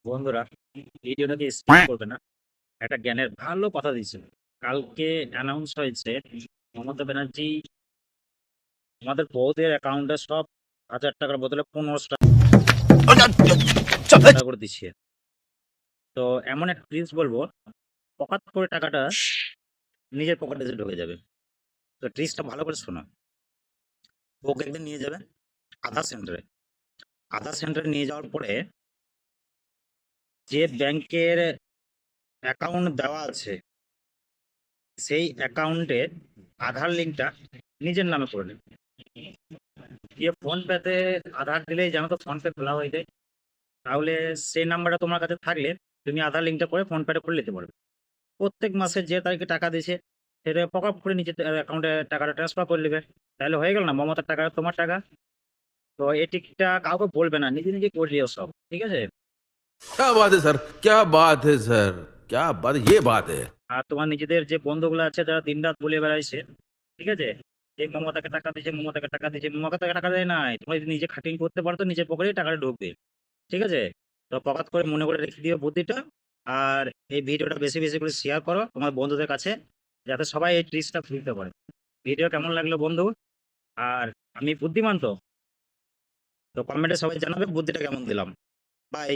বন্ধুরা, ভিডিওটাকে স্কিপ করবে না। একটা জ্ঞানের ভালো কথা দিয়েছে। কালকে অ্যানাউন্স হয়েছে মমতা ব্যানার্জি আমাদের বউদের অ্যাকাউন্টে সব 1,000 টাকার বদলে 1500 টাকা করে দিচ্ছে। তো এমন একটা জিনিস বলবো, পকাত করে টাকাটা নিজের পকেটে এসে ঢুকে যাবে। তো ট্রিক্সটা ভালো করে শোনো। বউকে একদিন নিয়ে যাবে আধার সেন্টারে। আধার সেন্টারে নিয়ে যাওয়ার পরে যে ব্যাংকের অ্যাকাউন্ট দেওয়া আছে সেই অ্যাকাউন্টে আধার লিঙ্কটা নিজের নামে করে নেবে। দিয়ে ফোন পেতে আধার দিলেই যেন তো ফোন পে খোলা হয়ে যায়। তাহলে সেই নাম্বারটা তোমার কাছে থাকলে তুমি আধার লিঙ্কটা করে ফোন পেটা খুলে নিতে পারবে। প্রত্যেক মাসে যে তারিখে টাকা দিয়েছে সেটা পকআপ করে নিজের অ্যাকাউন্টে টাকাটা ট্রান্সফার করে নেবে। তাহলে হয়ে গেল না, মমতার টাকা তোমার টাকা। তো এই টিকটা কাউকে বলবে না, নিজে নিজে করে নিও সব, ঠিক আছে? क्या बात है सर, क्या बात है सर, क्या बात, ये बात है। আর তোমার নিজেদের যে বন্ধুগুলো আছে যারা দিনরাত বলে বেড়াইছে, ঠিক আছে, যে মমতাকে টাকা দিয়েছে, মমতাকে টাকা দিয়েছে, মমতাকে টাকা দেয় নাই, তোমরা যদি নিজে খাটিং করতে পারো তো নিজের পকেটে টাকাটা ঢুকবে, ঠিক আছে? তো পকাত করে মনে করে রেখে দিও বুদ্ধিটা। আর এই ভিডিওটা বেশি বেশি করে শেয়ার করো তোমার বন্ধুদের কাছে, যাতে সবাই এই ট্রিক্সটা ফিরতে পারে। ভিডিও কেমন লাগলো বন্ধু? আর আমি বুদ্ধিমান তো? তো কমেন্টে সবাই জানাবে বুদ্ধিটা কেমন দিলাম। বাই।